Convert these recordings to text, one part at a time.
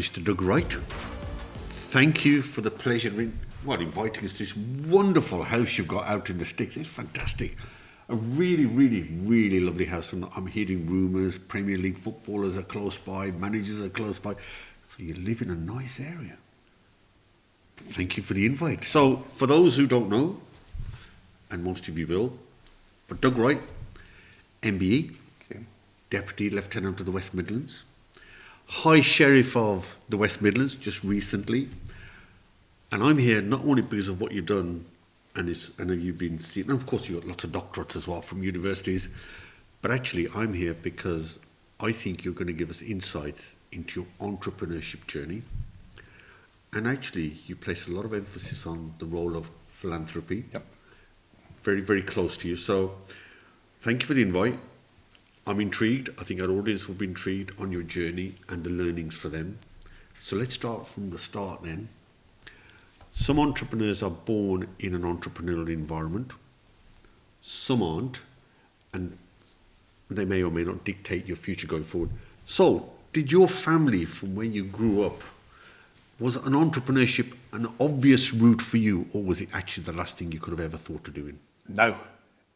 Mr. Doug Wright. Thank you for the pleasure in inviting us to this wonderful house you've got out in the sticks. It's fantastic. A really, really, really lovely house. And I'm hearing rumours, Premier League footballers are close by, managers are close by. So you live in a nice area. Thank you for the invite. So for those who don't know, and most of you will, but Doug Wright, MBE, Deputy Lieutenant of the West Midlands, High Sheriff of the West Midlands just recently. And I'm here not only because of what you've done, and I know you've been seeing, and of course you've got lots of doctorates as well from universities, but actually I'm here because I think you're going to give us insights into your entrepreneurship journey. And actually you place a lot of emphasis on the role of philanthropy. Yep. Very, very close to you. So thank you for the invite. I'm intrigued. I think our audience will be intrigued on your journey and the learnings for them. So let's start from the start then. Some entrepreneurs are born in an entrepreneurial environment. Some aren't. And they may or may not dictate your future going forward. So did your family, from where you grew up, was an entrepreneurship an obvious route for you, or was it actually the last thing you could have ever thought of doing? No.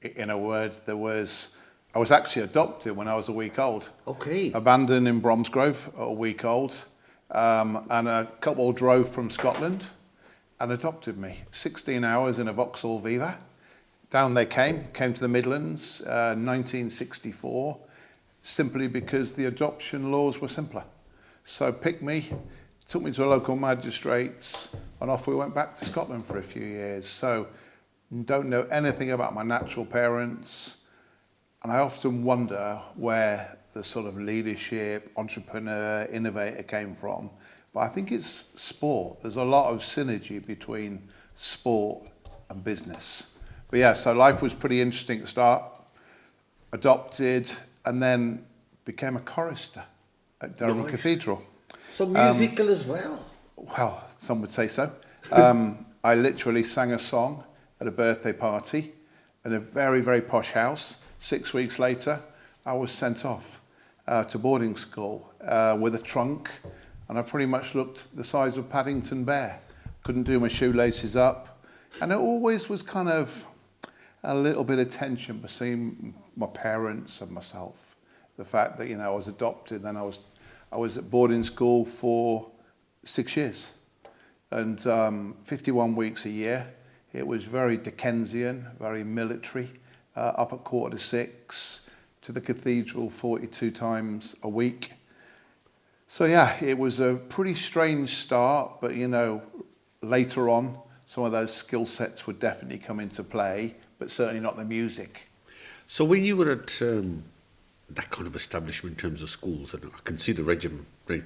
In a word, I was actually adopted when I was a week old. Okay. Abandoned in Bromsgrove at a week old. And a couple drove from Scotland and adopted me. 16 hours in a Vauxhall Viva. Down they came to the Midlands, 1964, simply because the adoption laws were simpler. So picked me, took me to a local magistrates, and off we went back to Scotland for a few years. So don't know anything about my natural parents. And I often wonder where the sort of leadership, entrepreneur, innovator came from. But I think it's sport. There's a lot of synergy between sport and business. But yeah, so life was pretty interesting to start. Adopted, and then became a chorister at Durham Cathedral. So musical as well? Well, some would say so. I literally sang a song at a birthday party in a very, very posh house. 6 weeks later, I was sent off to boarding school with a trunk, and I pretty much looked the size of Paddington Bear. Couldn't do my shoelaces up, and it always was kind of a little bit of tension between my parents and myself. The fact that I was adopted, then I was at boarding school for 6 years, and 51 weeks a year. It was very Dickensian, very military. Up at 5:45 to the cathedral 42 times a week. So yeah, it was a pretty strange start, but later on, some of those skill sets would definitely come into play, but certainly not the music. So when you were at that kind of establishment in terms of schools, and I can see the regiment, at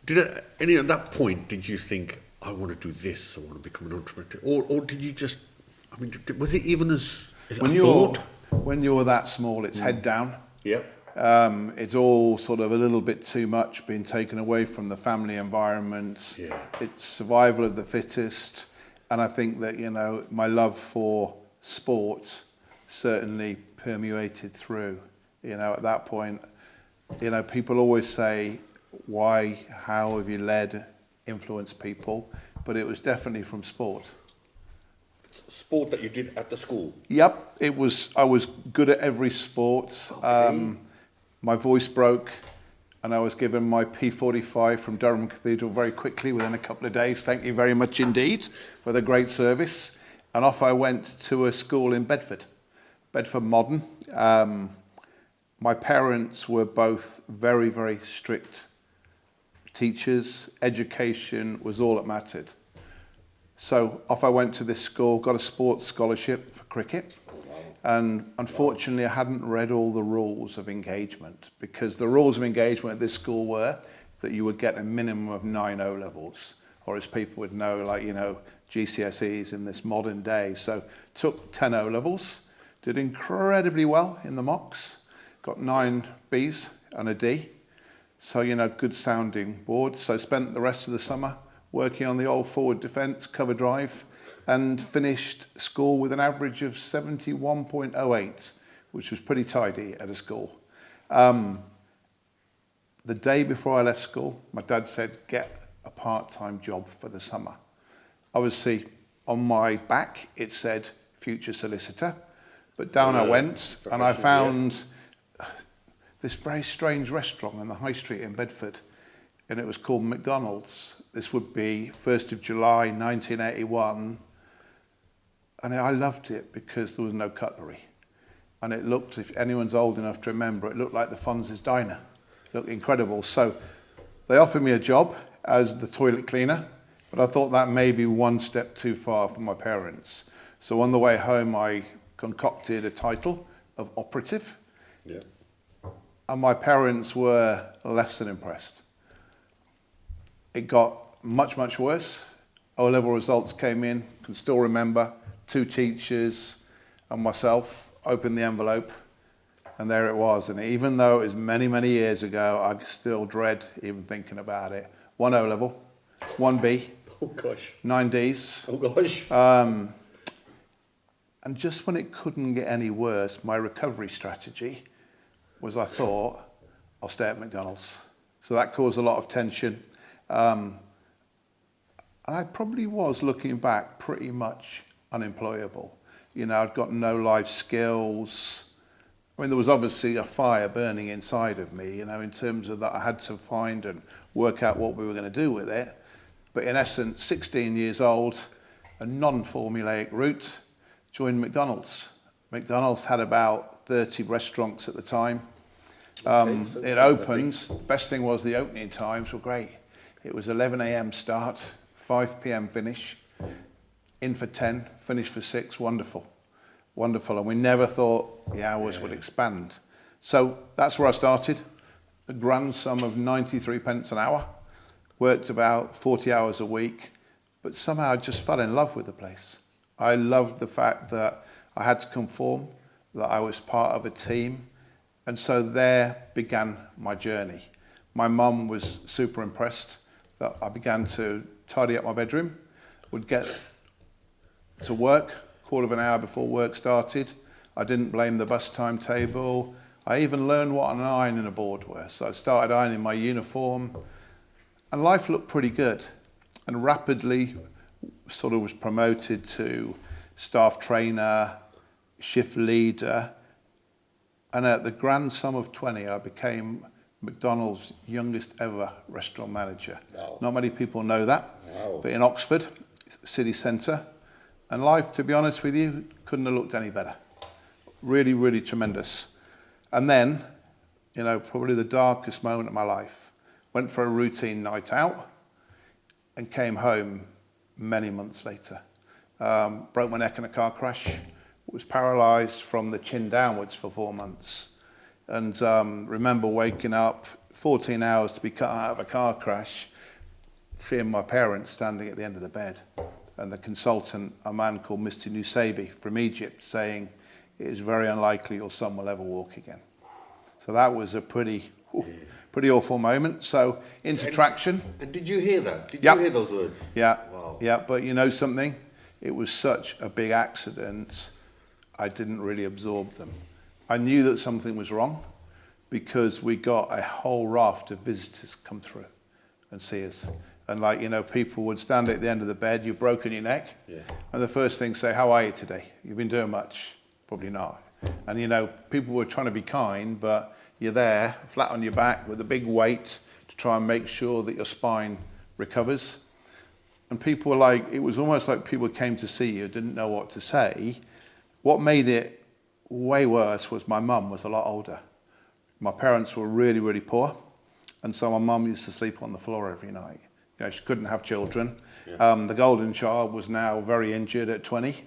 that point, did you think, I want to do this, I want to become an entrepreneur? Or did you just, was it even as... When you're that small, it's head down. Yeah. It's all sort of a little bit too much, being taken away from the family environment. Yeah. It's survival of the fittest. And I think that, my love for sport certainly permeated through. At that point, people always say, how have you influenced people? But it was definitely from sport. Sport that you did at the school? Yep, I was good at every sport. Okay. My voice broke, and I was given my P45 from Durham Cathedral very quickly, within a couple of days. Thank you very much indeed for the great service. And off I went to a school in Bedford Modern. My parents were both very, very strict teachers. Education was all that mattered. So off I went to this school, got a sports scholarship for cricket. And unfortunately, I hadn't read all the rules of engagement, because the rules of engagement at this school were that you would get a minimum of 9 O-levels, or as people would know, GCSEs in this modern day. So took 10 O-levels, did incredibly well in the mocks, got 9 Bs and a D. So, good sounding board. So spent the rest of the summer working on the old forward defence, cover drive, and finished school with an average of 71.08, which was pretty tidy at a school. the day before I left school, my dad said, get a part-time job for the summer. Obviously, on my back, it said future solicitor, but down I went and I found this very strange restaurant on the high street in Bedford, and it was called McDonald's. This would be 1st of July 1981, and I loved it because there was no cutlery. And it looked, if anyone's old enough to remember, it looked like the Fonz's Diner. It looked incredible. So they offered me a job as the toilet cleaner, but I thought that may be one step too far for my parents. So on the way home, I concocted a title of operative. Yeah. And my parents were less than impressed. It got much, much worse. O-level results came in, can still remember, 2 teachers and myself opened the envelope, and there it was. And even though it was many, many years ago, I still dread even thinking about it. 1 O-level, 1 B, Oh gosh. 9 Ds. Oh gosh. And just when it couldn't get any worse, my recovery strategy was I thought, I'll stay at McDonald's. So that caused a lot of tension. And I probably was, looking back, pretty much unemployable. You know, I'd got no life skills. I mean, there was obviously a fire burning inside of me, you know, in terms of that I had to find and work out what we were going to do with it. But in essence, 16 years old, a non-formulaic route, joined McDonald's. McDonald's had about 30 restaurants at the time. It opened. The best thing was the opening times were great. It was 11 a.m. start, 5 p.m. finish, in for 10, finish for 6, wonderful. Wonderful, and we never thought the hours would expand. So that's where I started. A grand sum of 93 pence an hour, worked about 40 hours a week, but somehow I just fell in love with the place. I loved the fact that I had to conform, that I was part of a team, and so there began my journey. My mum was super impressed that I began to tidy up my bedroom, would get to work, quarter of an hour before work started. I didn't blame the bus timetable. I even learned what an iron and a board were. So I started ironing my uniform, and life looked pretty good, and rapidly sort of was promoted to staff trainer, shift leader, and at the grand sum of 20, I became McDonald's youngest ever restaurant manager. Wow. Not many people know that, Wow. but in Oxford, city centre, and life, to be honest with you, couldn't have looked any better. Really, really tremendous. And then, you know, probably the darkest moment of my life, went for a routine night out and came home many months later. Broke my neck in a car crash, was paralysed from the chin downwards for 4 months. And remember waking up 14 hours to be cut out of a car crash, seeing my parents standing at the end of the bed, and the consultant, a man called Mr. Nusabi from Egypt, saying, it is very unlikely your son will ever walk again. So that was a pretty awful moment. So into traction. And did you hear that? Did Yep. you hear those words? Yeah, Wow. yeah, but you know something? It was such a big accident, I didn't really absorb them. I knew that something was wrong because we got a whole raft of visitors come through and see us. And like, you know, people would stand at the end of the bed, you've broken your neck, and the first thing say, how are you today? You've been doing much? Probably not. And you know, people were trying to be kind, but you're there, flat on your back with a big weight to try and make sure that your spine recovers. And people were like, it was almost like people came to see you, didn't know what to say. What made it way worse was my mum was a lot older. My parents were really, really poor. And so my mum used to sleep on the floor every night. You know, she couldn't have children. The golden child was now very injured at 20,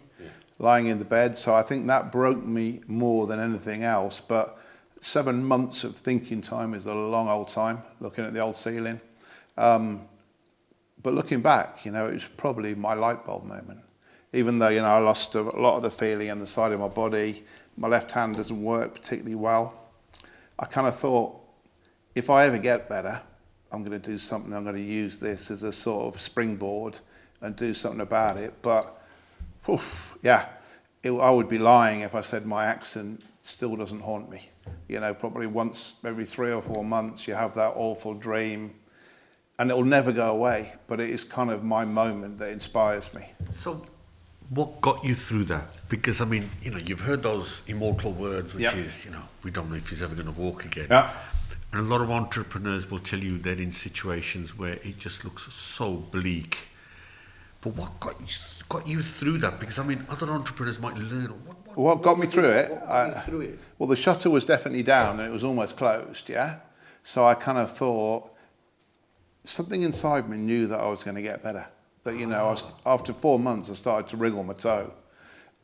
lying in the bed. So I think that broke me more than anything else. But 7 months of thinking time is a long old time, looking at the old ceiling. But looking back, you know, it was probably my light bulb moment. Even though, you know, I lost a lot of the feeling on the side of my body, my left hand doesn't work particularly well. I kind of thought, if I ever get better, I'm going to do something. I'm going to use this as a sort of springboard and do something about it. But, I would be lying if I said my accent still doesn't haunt me. You know, probably once every 3 or 4 months, you have that awful dream, and it'll never go away. But it is kind of my moment that inspires me. So, what got you through that? Because, I mean, you know, you've heard those immortal words, which is, you know, we don't know if he's ever going to walk again. Yeah. And a lot of entrepreneurs will tell you they're in situations where it just looks so bleak. But what got you through that? Because, I mean, other entrepreneurs might learn. What got me through it? What got you through it? Well, the shutter was definitely down and it was almost closed, yeah? So I kind of thought, something inside me knew that I was going to get better. That, you know, after 4 months, I started to wriggle my toe.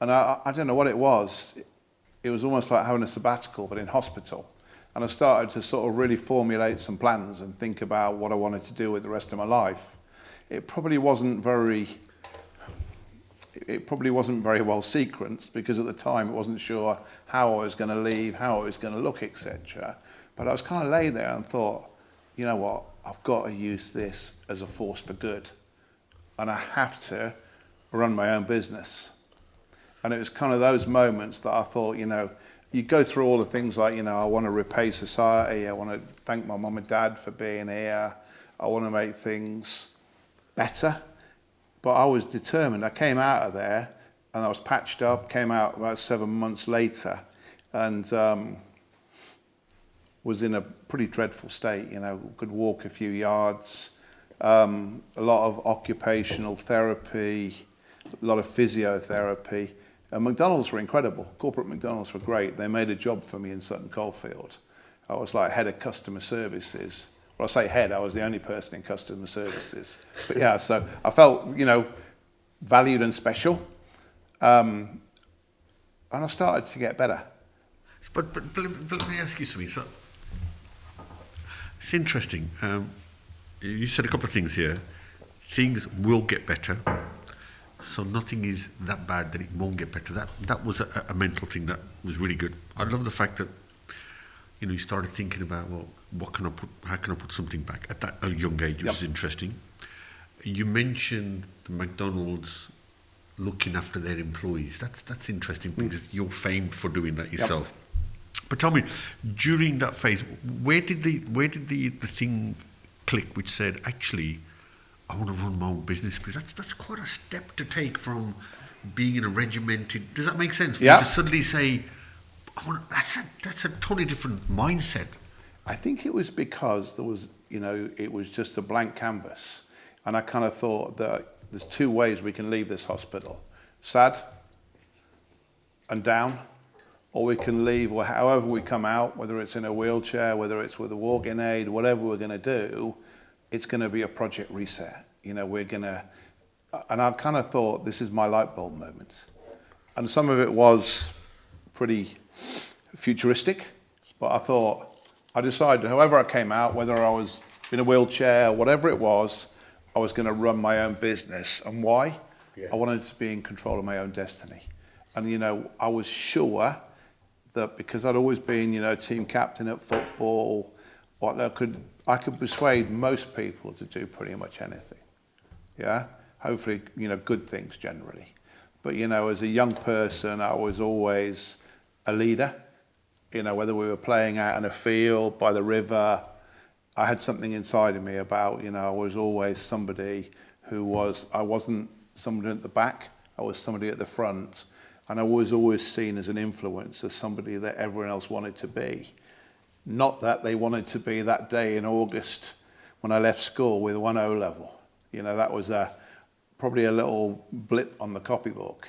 And I don't know what it was. It was almost like having a sabbatical, but in hospital. And I started to sort of really formulate some plans and think about what I wanted to do with the rest of my life. It probably wasn't very well sequenced, because at the time I wasn't sure how I was going to leave, how I was going to look, etc. But I was kind of lay there and thought, you know what, I've got to use this as a force for good. And I have to run my own business. And it was kind of those moments that I thought, you know, you go through all the things like, you know, I want to repay society, I want to thank my mum and dad for being here, I want to make things better. But I was determined. I came out of there and I was patched up, came out about 7 months later, and was in a pretty dreadful state, you know, could walk a few yards, a lot of occupational therapy, a lot of physiotherapy. And McDonald's were incredible. Corporate McDonald's were great. They made a job for me in Sutton Coldfield. I was like head of customer services. Well, I say head, I was the only person in customer services. But yeah, so I felt, you know, valued and special. And I started to get better. But let me ask you something. So, it's interesting. You said a couple of things here. Things will get better. So nothing is that bad that it won't get better. That was a mental thing that was really good. I love the fact that, you know, you started thinking about, well, how can I put something back at that young age, which is interesting. You mentioned the McDonald's looking after their employees. That's interesting, because you're famed for doing that yourself. But tell me, during that phase, where did the thing click which said, actually, I want to run my own business? Because that's quite a step to take from being in a regimented. Does that make sense? For you to suddenly say, that's a totally different mindset. I think it was because there was, you know, it was just a blank canvas, and I kind of thought that there's 2 ways we can leave this hospital: sad and down, or we can leave, or however we come out, whether it's in a wheelchair, whether it's with a walking aid, whatever we're going to do, it's going to be a project reset. You know, we're going to, and I kind of thought, this is my light bulb moment. And some of it was pretty futuristic, but I decided, however I came out, whether I was in a wheelchair, whatever it was, I was going to run my own business. And why? I wanted to be in control of my own destiny. And, you know, I was sure that because I'd always been, you know, team captain at football, I could persuade most people to do pretty much anything. Yeah, hopefully, you know, good things generally. But, you know, as a young person, I was always a leader. You know, whether we were playing out in a field, by the river, I had something inside of me about, you know, I was always somebody I wasn't somebody at the back, I was somebody at the front. And I was always seen as an influence, as somebody that everyone else wanted to be. Not that they wanted to be that day in August when I left school with 1 O level. You know, that was probably a little blip on the copybook.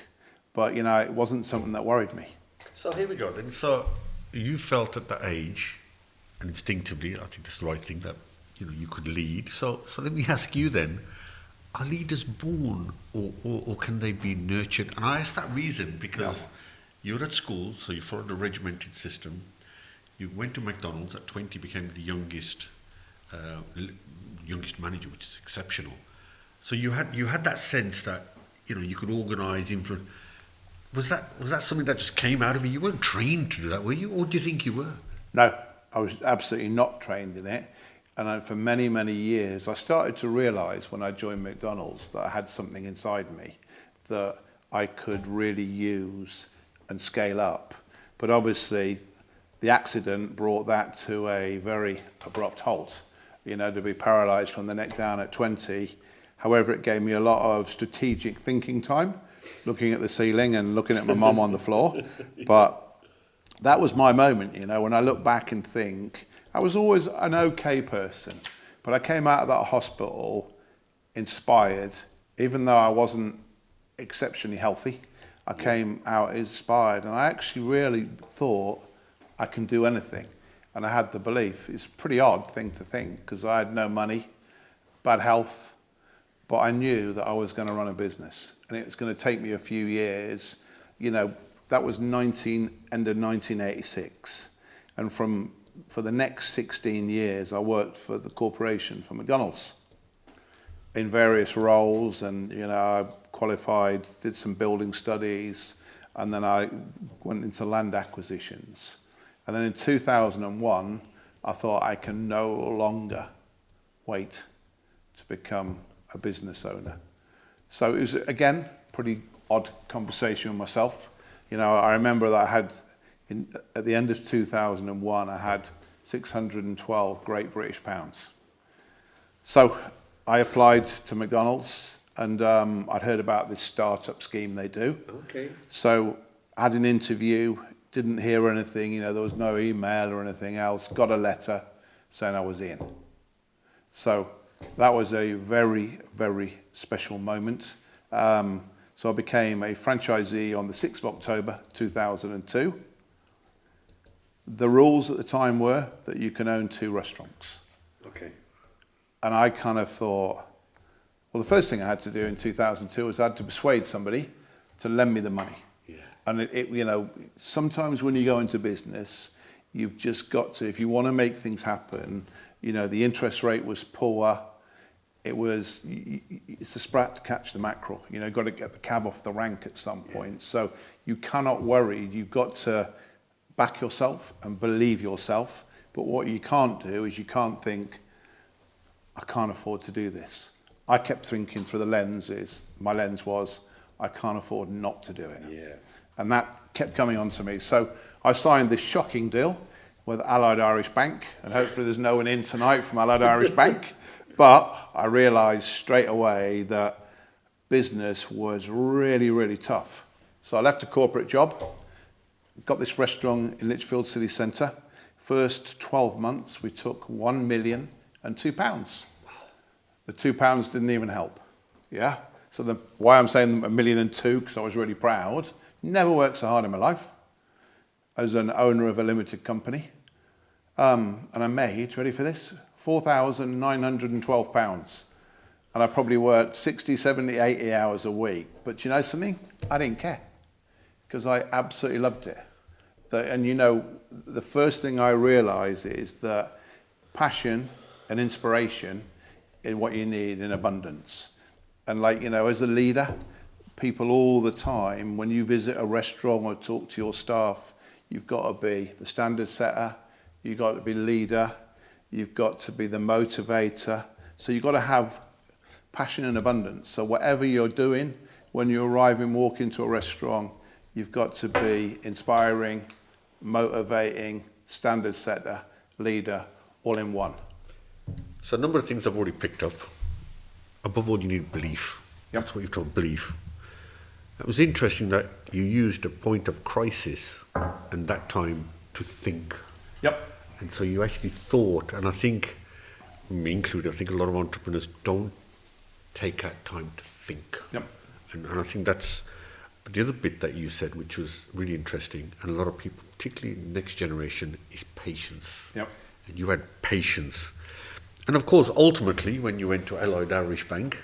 But, you know, it wasn't something that worried me. So here we go then. So you felt at that age, and instinctively, I think that's the right thing, that, you know, you could lead. So let me ask you then, are leaders born, or can they be nurtured? And I ask that reason because you were at school, so you followed a regimented system. You went to McDonald's at 20, became the youngest manager, which is exceptional. So you had that sense that, you know, you could organise, influence. Was that something that just came out of you? You weren't trained to do that, were you? Or do you think you were? No, I was absolutely not trained in it. And for many, many years, I started to realise when I joined McDonald's that I had something inside me that I could really use and scale up. But obviously, the accident brought that to a very abrupt halt. To be paralysed from the neck down at 20. However, it gave me a lot of strategic thinking time, looking at the ceiling and looking at my mum on the floor. But that was my moment, when I look back and think, I was always an okay person, but I came out of that hospital inspired, even though I wasn't exceptionally healthy. I came out inspired, and I actually really thought I can do anything. And I had the belief. It's a pretty odd thing to think, because I had no money, bad health, but I knew that I was going to run a business, and it was going to take me a few years. That was end of 1986, and for the next 16 years, I worked for the corporation, for McDonald's, in various roles, and I qualified, did some building studies, and then I went into land acquisitions. And then in 2001, I thought I can no longer wait to become a business owner. So it was, again, pretty odd conversation with myself. I remember that I had, at the end of 2001, I had 612 Great British pounds. So I applied to McDonald's, and I'd heard about this startup scheme they do. Okay. So I had an interview, didn't hear anything, there was no email or anything else, got a letter saying I was in. So that was a very, very special moment. So I became a franchisee on the 6th of October 2002. The rules at the time were that you can own 2 restaurants. Okay. And I kind of thought, well, the first thing I had to do in 2002 was I had to persuade somebody to lend me the money. Yeah. And sometimes when you go into business, you've just got to, if you want to make things happen, the interest rate was poor. It's a sprat to catch the mackerel. Got to get the cab off the rank at some point. So you cannot worry. You've got to back yourself and believe yourself. But what you can't do is you can't think, I can't afford to do this. I kept thinking through the lenses. My lens was, I can't afford not to do it. Yeah. And that kept coming on to me. So I signed this shocking deal with Allied Irish Bank, and hopefully there's no one in tonight from Allied Irish Bank. But I realised straight away that business was really, really tough. So I left a corporate job, got this restaurant in Lichfield City Centre. First 12 months, we took £1 million and £2. The £2 didn't even help. Yeah. So why I'm saying £1 million and £2, because I was really proud. Never worked so hard in my life as an owner of a limited company. And I made, ready for this, £4,912. And I probably worked 60, 70, 80 hours a week. But you know something? I didn't care, because I absolutely loved it. And the first thing I realised is that passion and inspiration is what you need in abundance. And as a leader, people all the time, when you visit a restaurant or talk to your staff, you've got to be the standard setter, you've got to be leader, you've got to be the motivator. So you've got to have passion and abundance. So whatever you're doing, when you arrive and walk into a restaurant, you've got to be inspiring, motivating, standard setter, leader, all in one. So a number of things I've already picked up. Above all, you need belief. Yep. That's what you're talking, belief. It was interesting that you used a point of crisis and that time to think. Yep. And so you actually thought, and I think, me included, I think a lot of entrepreneurs don't take that time to think. Yep. And I think that's the other bit that you said, which was really interesting, and a lot of people, particularly next generation, is patience. Yep. And you had patience. And of course, ultimately, when you went to Allied Irish Bank,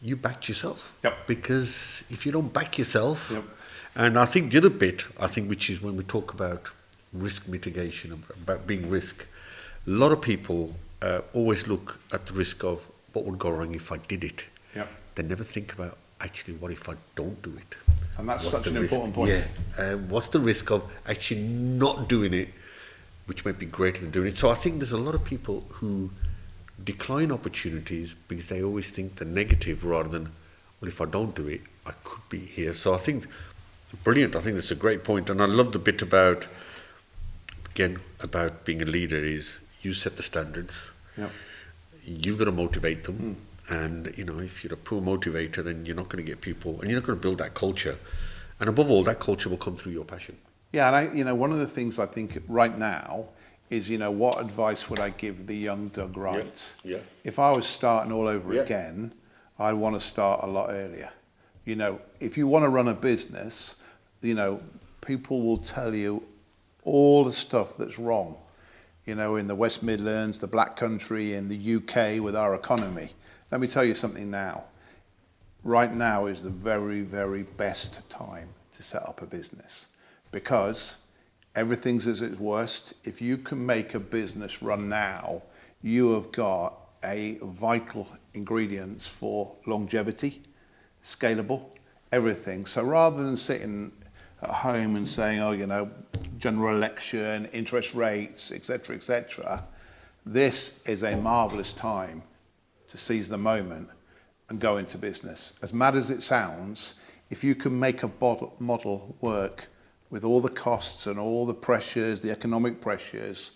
you backed yourself. Yep. Because if you don't back yourself, Yep. and I think the other bit, which is when we talk about risk mitigation, about being risk, a lot of people always look at the risk of what would go wrong if I did it. Yep. They never think about, actually, what if I don't do it? And that's What's such the an risk? important point. Yeah. What's the risk of actually not doing it, which might be greater than doing it? So I think there's a lot of people who decline opportunities because they always think the negative rather than, well, if I don't do it, I could be here. So I think, brilliant, I think that's a great point. And I love the bit about again, about being a leader is you set the standards. Yep. You've got to motivate them. And, you know, if you're a poor motivator, then you're not going to get people, and you're not going to build that culture. And above all, that culture will come through your passion. Yeah, and one of the things I think right now is, what advice would I give the young Doug Wright? Yeah. If I was starting all over Yeah. again, I'd want to start a lot earlier. If you want to run a business, people will tell you all the stuff that's wrong, in the West Midlands, the Black Country, in the UK with our economy. Let me tell you something now. Right now is the very, very best time to set up a business because everything's at its worst. If you can make a business run now, you have got a vital ingredients for longevity, scalable, everything. So rather than sitting at home and saying, general election, interest rates, etc., this is a marvelous time to seize the moment and go into business. As mad as it sounds, if you can make a model work with all the costs and all the pressures, the economic pressures,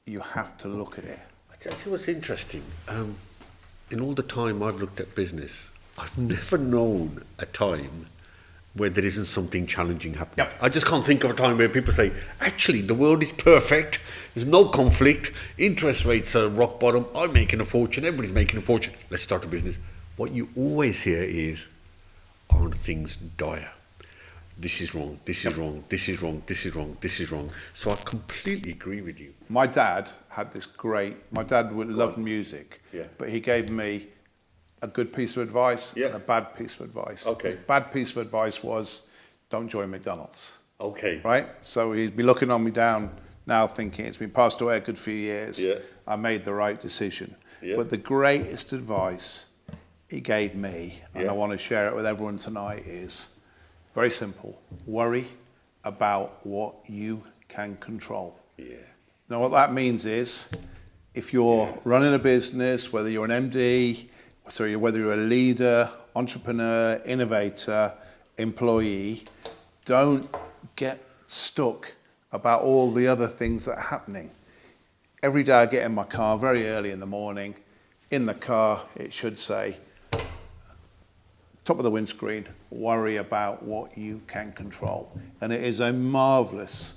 you have to look at it. I tell you what's interesting. In all the time I've looked at business, I've never known a time where there isn't something challenging happening. Yep. I just can't think of a time where people say, actually, the world is perfect, there's no conflict, interest rates are rock bottom, I'm making a fortune, everybody's making a fortune, let's start a business. What you always hear is, aren't things dire? This is wrong, this is wrong, this is wrong, this is wrong, this is wrong. So I completely agree with you. My dad had my dad loved music, Yeah. but he gave me a good piece of advice Yeah. and a bad piece of advice. Okay. His bad piece of advice was, don't join McDonald's, Okay. right? So he'd be looking on me down now thinking it's been passed away a good few years. Yeah. I made the right decision. Yeah. But the greatest advice he gave me, and Yeah. I want to share it with everyone tonight, is very simple. Worry about what you can control. Yeah. Now, what that means is, if you're running a business, whether you're an MD, whether you're a leader, entrepreneur, innovator, employee, don't get stuck about all the other things that are happening. Every day I get in my car very early in the morning. In the car, it should say, top of the windscreen, worry about what you can control. And it is a marvelous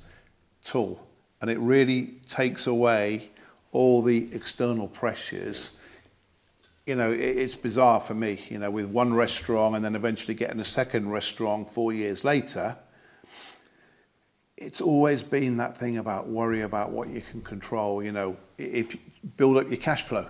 tool. And it really takes away all the external pressures. It's bizarre for me, with one restaurant and then eventually getting a second restaurant 4 years later. It's always been that thing about worry about what you can control. If you build up your cash flow,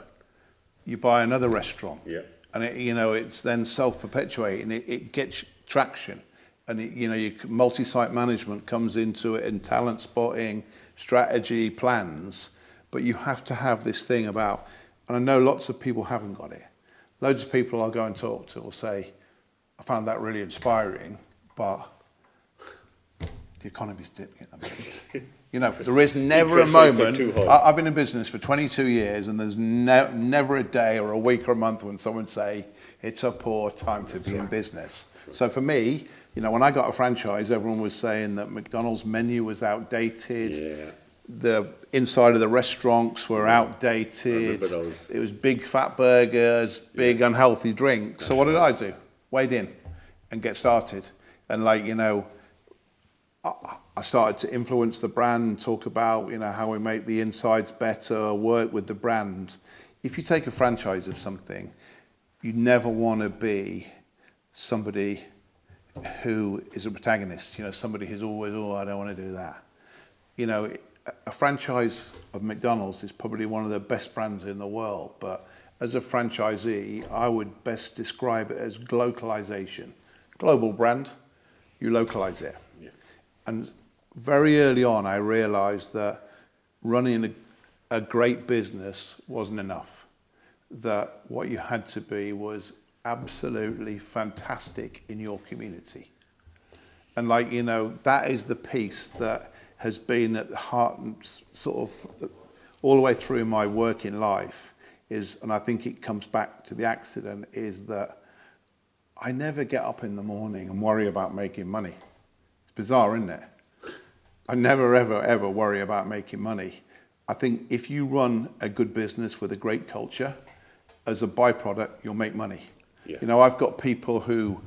you buy another restaurant. Yeah. And it's then self-perpetuating. It gets traction, and your multi-site management comes into it, and talent spotting, strategy, plans. But you have to have this thing about, and I know lots of people haven't got it. Loads of people I'll go and talk to will say, I found that really inspiring, but the economy's dipping at the moment. There is never a moment. I've been in business for 22 years, and there's never a day or a week or a month when someone say it's a poor time to be in business. So for me, when I got a franchise, everyone was saying that McDonald's menu was outdated. Yeah. The inside of the restaurants were outdated. It was big fat burgers, big unhealthy drinks. So what did I do? Wade in and get started. And I started to influence the brand and talk about, how we make the insides better, work with the brand. If you take a franchise of something, you never want to be somebody who is a protagonist, somebody who's always, I don't want to do that. A franchise of McDonald's is probably one of the best brands in the world, but as a franchisee, I would best describe it as globalization. Global brand, you localize it. Yeah. And very early on, I realized that running a great business wasn't enough. That what you had to be was absolutely fantastic in your community. And that is the piece that has been at the heart and sort of all the way through my working life is, and I think it comes back to the accident, is that I never get up in the morning and worry about making money. It's bizarre, isn't it? I never, ever, ever worry about making money. I think if you run a good business with a great culture, as a byproduct, you'll make money. Yeah. You know, I've got people who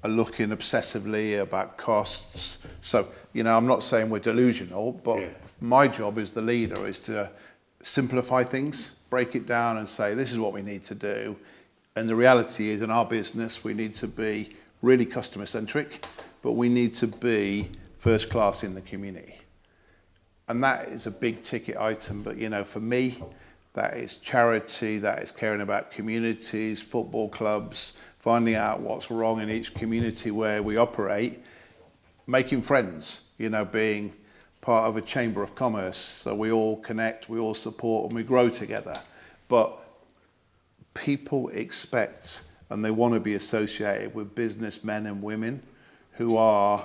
are looking obsessively about costs. So, you know, I'm not saying we're delusional, but my job as the leader is to simplify things, break it down and say, this is what we need to do. And the reality is in our business, we need to be really customer centric, but we need to be first class in the community. And that is a big ticket item. But, you know, for me, that is charity, that is caring about communities, football clubs, finding out what's wrong in each community where we operate, making friends, you know, being part of a chamber of commerce. So we all connect, we all support, and we grow together. But people expect and they want to be associated with businessmen and women who are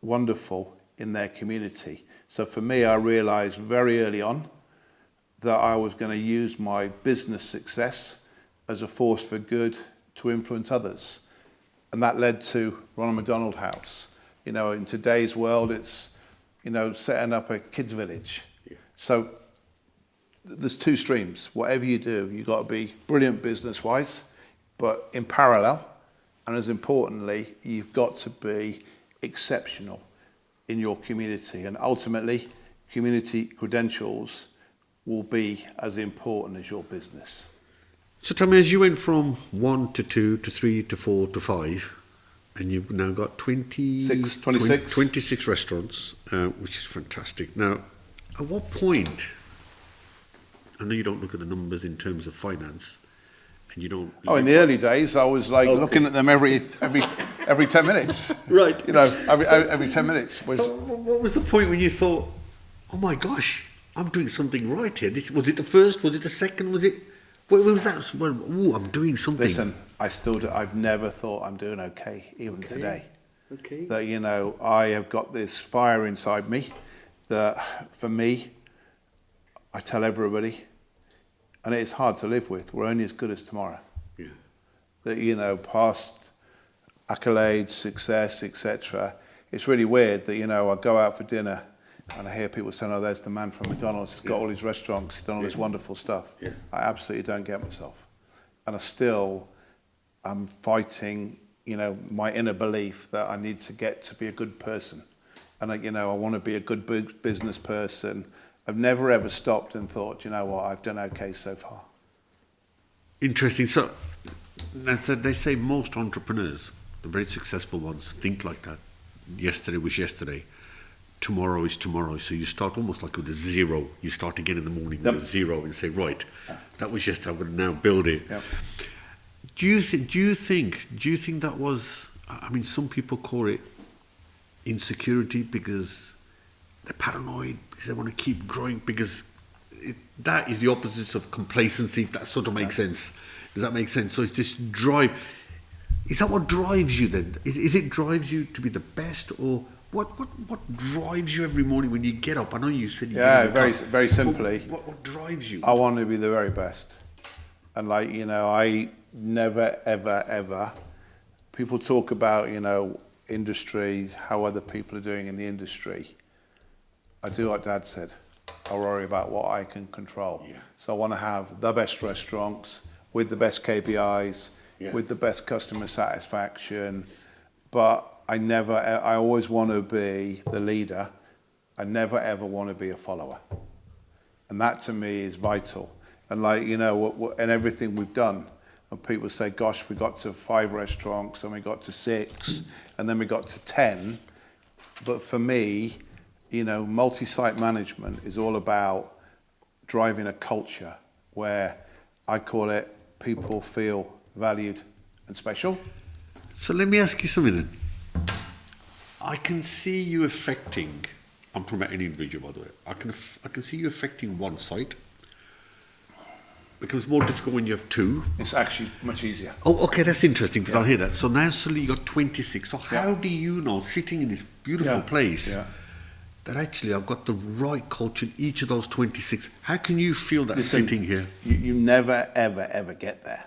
wonderful in their community. So for me, I realized very early on that I was going to use my business success as a force for good to influence others. And that led to Ronald McDonald House. You know, in today's world, it's, you know, setting up a kids village. Yeah. So there's two streams. Whatever you do, you've got to be brilliant business-wise, but in parallel, and as importantly, you've got to be exceptional in your community. And ultimately, community credentials will be as important as your business. So tell me, as you went from 1 to 2 to 3 to 4 to 5, and you've now got 26 restaurants, which is fantastic. Now, at what point, I know you don't look at the numbers in terms of finance, and you don't... Oh, in the early days, I was like looking at them every 10 minutes. Right. You know, every 10 minutes. So what was the point when you thought, oh my gosh, I'm doing something right here? Was it the first? Was it the second? Was it... When was that? Ooh, I'm doing something. Listen, I've never thought I'm doing okay, even today. Okay. That, you know, I have got this fire inside me that, for me, I tell everybody, and it's hard to live with, we're only as good as tomorrow. Yeah. That, you know, past accolades, success, etc. It's really weird that, you know, I go out for dinner and I hear people saying, oh, there's the man from McDonald's, he's got all these restaurants, he's done all this wonderful stuff. Yeah. I absolutely don't get myself. And I'm fighting, you know, my inner belief that I need to get to be a good person. And, you know, I want to be a good business person. I've never ever stopped and thought, you know what, I've done okay so far. Interesting. So they say most entrepreneurs, the very successful ones, think like that. Yesterday was yesterday. Tomorrow is tomorrow. So you start almost like with a zero. You start again in the morning with a zero and say, right, that was just, I'm going to now build it. Yep. Do you think that was, I mean, some people call it insecurity because they're paranoid, because they want to keep growing, because that is the opposite of complacency, if that sort of makes sense. Does that make sense? So it's this drive. Is that what drives you then? Is it drives you to be the best, or what drives you every morning when you get up? I know you said you get up. Very simply. What drives you? I want to be the very best. And like, you know, I never, ever, people talk about, you know, industry, how other people are doing in the industry. I do what Dad said. I worry about what I can control. Yeah. So I want to have the best restaurants with the best KPIs, with the best customer satisfaction. But I always want to be the leader. I never ever want to be a follower. And that to me is vital. And like, you know, and everything we've done, and people say, gosh, we got to 5 restaurants and we got to 6 and then we got to 10. But for me, you know, multi-site management is all about driving a culture where I call it people feel valued and special. So let me ask you something then. I can see you affecting, I'm talking about any individual, by the way. I can see you affecting one site. It becomes more difficult when you have 2. It's actually much easier. Oh, okay, that's interesting, because I'll hear that. So now suddenly you got 26. So how do you know, sitting in this beautiful place, that actually I've got the right culture in each of those 26? How can you feel that sitting here? You never, ever get there.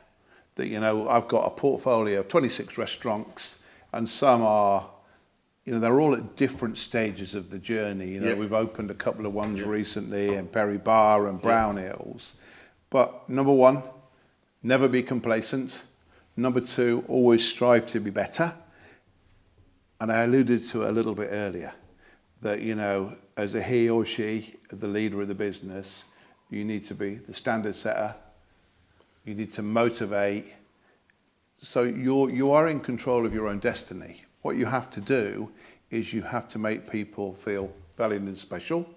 That, you know, I've got a portfolio of 26 restaurants, and some are, they're all at different stages of the journey. We've opened a couple of ones recently in Berry Bar and Brown Hills. But number one, never be complacent. Number two, always strive to be better. And I alluded to it a little bit earlier, that, as a he or she, the leader of the business, you need to be the standard setter. You need to motivate. So you are in control of your own destiny. What you have to do is you have to make people feel valued and special.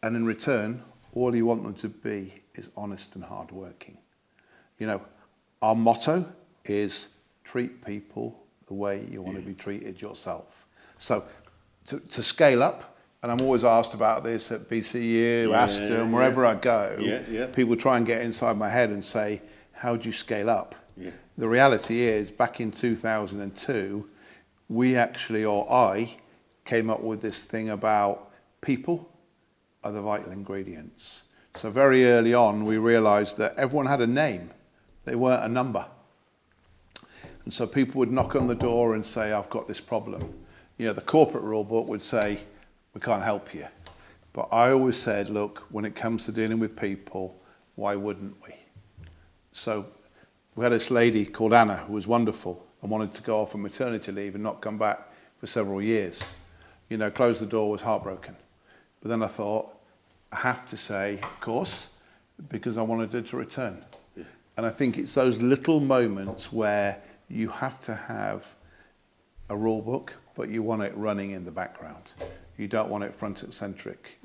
And in return, all you want them to be is honest and hardworking. Our motto is treat people the way you want to be treated yourself. So to scale up, and I'm always asked about this at BCU, Aston, wherever I go, people try and get inside my head and say, how do you scale up? The reality is, back in 2002, I came up with this thing about people are the vital ingredients. So very early on, we realized that everyone had a name. They weren't a number. And so people would knock on the door and say, I've got this problem. The corporate rule book would say, we can't help you. But I always said, look, when it comes to dealing with people, why wouldn't we? So we had this lady called Anna who was wonderful and wanted to go off on maternity leave and not come back for several years. Closed the door, was heartbroken. But then I thought, I have to say, of course, because I wanted her to return. And I think it's those little moments where you have to have a rule book, but you want it running in the background. You don't want it front-centric.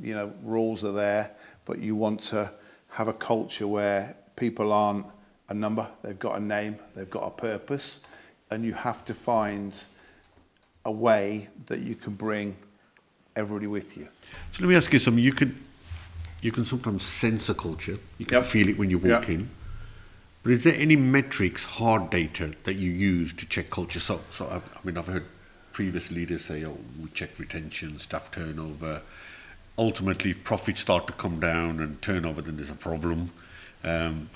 Rules are there, but you want to have a culture where people aren't a number, they've got a name, they've got a purpose, and you have to find a way that you can bring everybody with you. So let me ask you something. You can sometimes sense a culture. You can feel it when you walk in. But is there any metrics, hard data, that you use to check culture? So I've heard previous leaders say, we check retention, staff turnover. Ultimately, if profits start to come down and turnover, then there's a problem.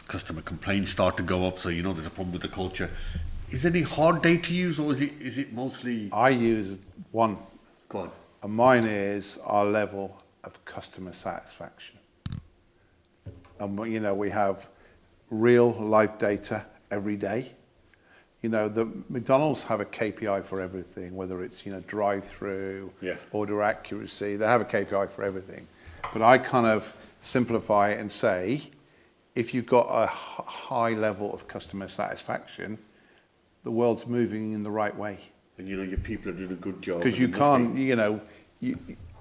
Customer complaints start to go up, so there's a problem with the culture. Is there any hard data you use, or is it mostly... I use one. Go on. And mine is our level of customer satisfaction. And we have real life data every day. The McDonald's have a KPI for everything, whether it's drive-through, order accuracy. They have a KPI for everything. But I kind of simplify it and say, if you've got a high level of customer satisfaction, the world's moving in the right way. And your people are doing a good job. Because you can't,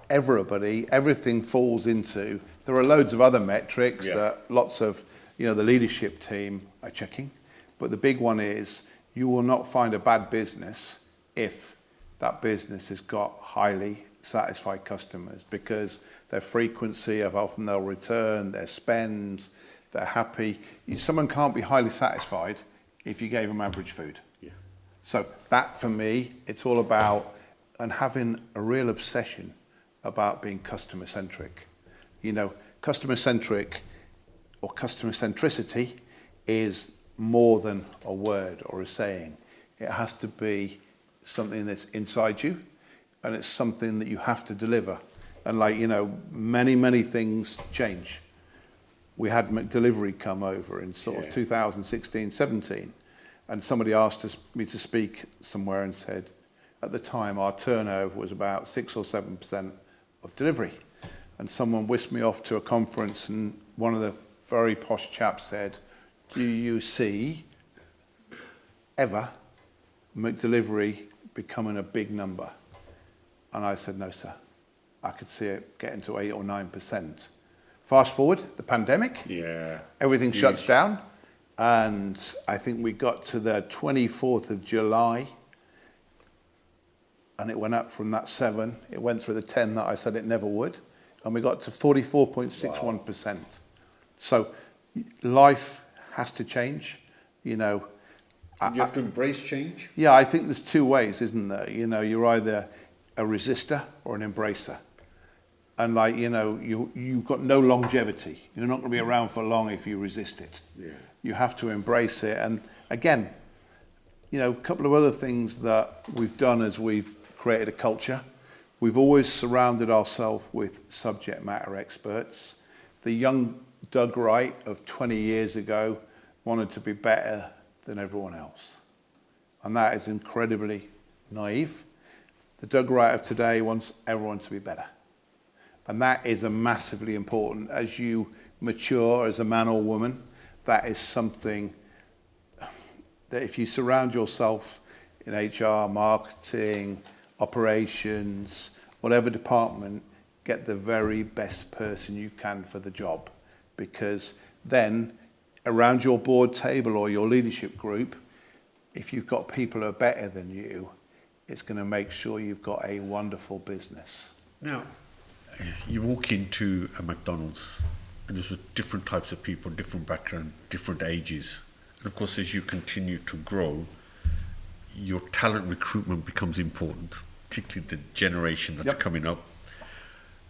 everything falls into, there are loads of other metrics that lots of, the leadership team are checking. But the big one is, you will not find a bad business if that business has got highly satisfied customers, because their frequency of often they'll return, their spend, they're happy. Someone can't be highly satisfied if you gave them average food. So that, for me, it's all about and having a real obsession about being customer centric. Customer centric or customer centricity is more than a word or a saying. It has to be something that's inside you, and it's something that you have to deliver. And many things change. We had McDelivery come over in sort of 2016, 17, and somebody asked me to speak somewhere and said, at the time our turnover was about 6 or 7% of delivery. And someone whisked me off to a conference, and one of the very posh chaps said, do you see ever McDelivery becoming a big number? And I said, no, sir. I could see it getting to 8 or 9%. Fast forward, the pandemic, everything shuts down. And I think we got to the 24th of July, and it went up from that 7. It went through the 10 that I said it never would. And we got to 44.61%. Wow. So life has to change, you have to embrace change? Yeah, I think there's two ways, isn't there? You're either a resistor or an embracer. And you've got no longevity. You're not going to be around for long if you resist it. You have to embrace it. And again, A couple of other things that we've done as we've created a culture. We've always surrounded ourselves with subject matter experts. The young Doug Wright of 20 years ago wanted to be better than everyone else. And that is incredibly naive. The Doug Wright of today wants everyone to be better. And that is a massively important, as you mature as a man or woman, that is something that if you surround yourself in HR, marketing, operations, whatever department, get the very best person you can for the job. Because then around your board table or your leadership group, if you've got people who are better than you, it's going to make sure you've got a wonderful business. Now, you walk into a McDonald's and there's different types of people, different background, different ages. And of course, as you continue to grow, your talent recruitment becomes important, particularly the generation that's coming up.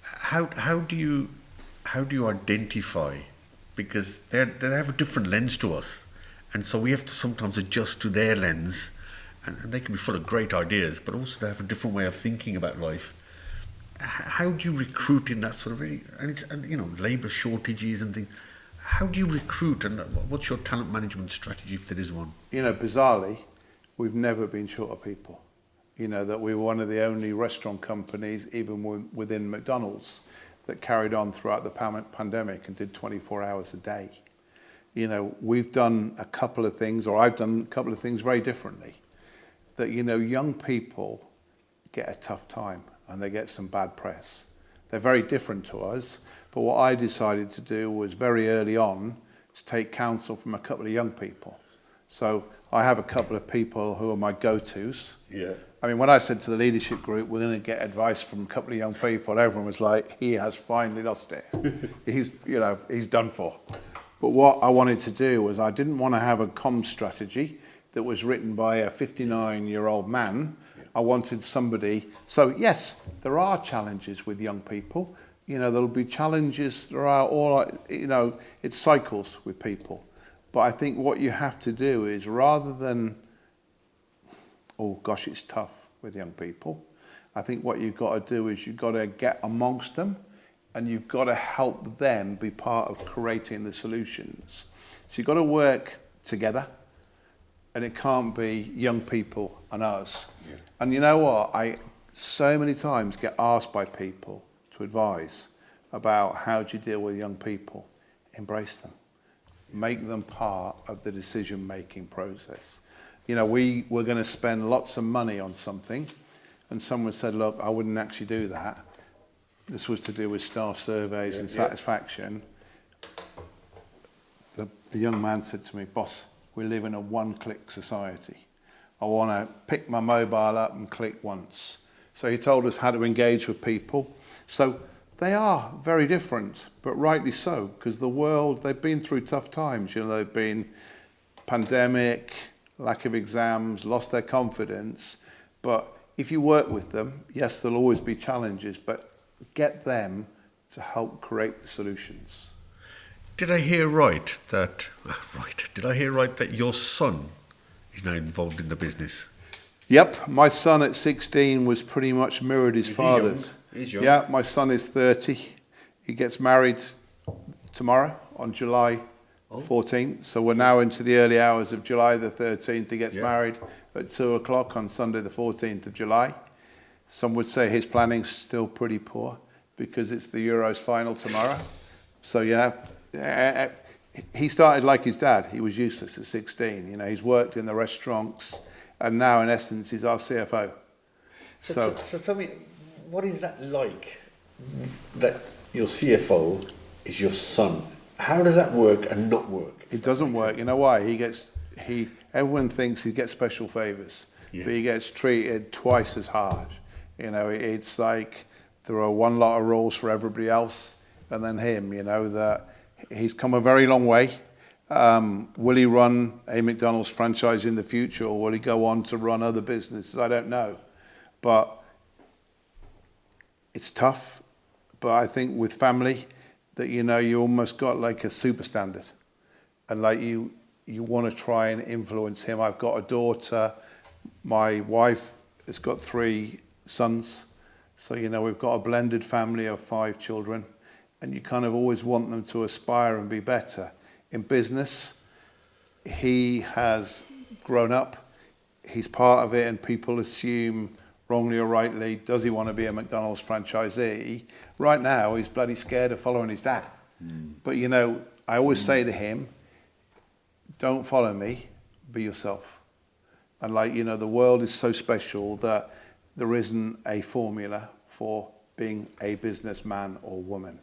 How do you identify? Because they have a different lens to us, and so we have to sometimes adjust to their lens, and they can be full of great ideas, but also they have a different way of thinking about life. How do you recruit in that sort of really, and labour shortages and things? How do you recruit, and what's your talent management strategy if there is one? Bizarrely, we've never been short of people. That we were one of the only restaurant companies, even within McDonald's, that carried on throughout the pandemic and did 24 hours a day. We've done a couple of things, or I've done a couple of things very differently. That, young people get a tough time and they get some bad press. They're very different to us, but what I decided to do was very early on to take counsel from a couple of young people. So I have a couple of people who are my go-tos. Yeah. I mean, when I said to the leadership group, we're going to get advice from a couple of young people, everyone was like, he has finally lost it. He's done for. But what I wanted to do was I didn't want to have a comms strategy that was written by a 59-year-old man. I wanted somebody. So yes, there are challenges with young people. There'll be challenges. There are it's cycles with people. But I think what you have to do is rather than, oh gosh, it's tough with young people. I think what you've got to do is you've got to get amongst them and you've got to help them be part of creating the solutions. So you've got to work together, and it can't be young people and us. Yeah. And you know what? I so many times get asked by people to advise about how do you deal with young people. Embrace them. Make them part of the decision-making process. We were going to spend lots of money on something, and someone said, look, I wouldn't actually do that. This was to do with staff surveys and satisfaction. The young man said to me, boss, we live in a one-click society. I want to pick my mobile up and click once. So he told us how to engage with people. So they are very different, but rightly so, because the world, they've been through tough times. They've been pandemic, lack of exams, lost their confidence. But if you work with them, yes, there'll always be challenges, but get them to help create the solutions. Did I hear right that your son is now involved in the business? Yep, my son at 16 was pretty much mirrored his father's. He's young. Yeah, my son is 30. He gets married tomorrow on July 14th. So we're now into the early hours of July the 13th. He gets married at 2 o'clock on Sunday the 14th of July. Some would say his planning's still pretty poor because it's the Euros final tomorrow. So he started like his dad. He was useless at 16. He's worked in the restaurants, and now in essence he's our CFO. So tell me, what is that like? That your CFO is your son. How does that work and not work? It doesn't work. You know why? Everyone thinks he gets special favours, but he gets treated twice as hard. It's like there are one lot of rules for everybody else, and then him. That he's come a very long way. Will he run a McDonald's franchise in the future, or will he go on to run other businesses? I don't know, but it's tough. But I think with family, that you almost got like a super standard, and like you want to try and influence him. I've got a daughter. My wife has got 3 sons. So, we've got a blended family of 5 children. And you kind of always want them to aspire and be better. In business, he has grown up. He's part of it, and people assume, wrongly or rightly, does he want to be a McDonald's franchisee? Right now, he's bloody scared of following his dad. But, I always say to him, don't follow me, be yourself. And the world is so special that there isn't a formula for being a businessman or woman.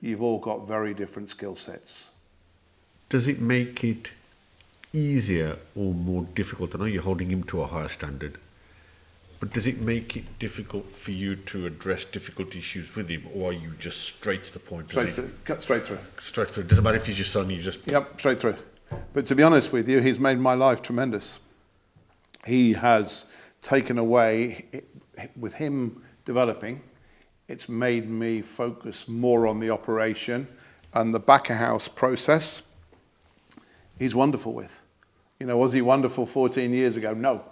You've all got very different skill sets. Does it make it easier or more difficult? I know you're holding him to a higher standard, but does it make it difficult for you to address difficult issues with him, or are you just straight to the point? Cut straight through. Straight through. It doesn't matter if he's your son, you just... Yep, straight through. But to be honest with you, he's made my life tremendous. He has taken away, with him developing, it's made me focus more on the operation and the back of house process. He's wonderful with. Was he wonderful 14 years ago? No.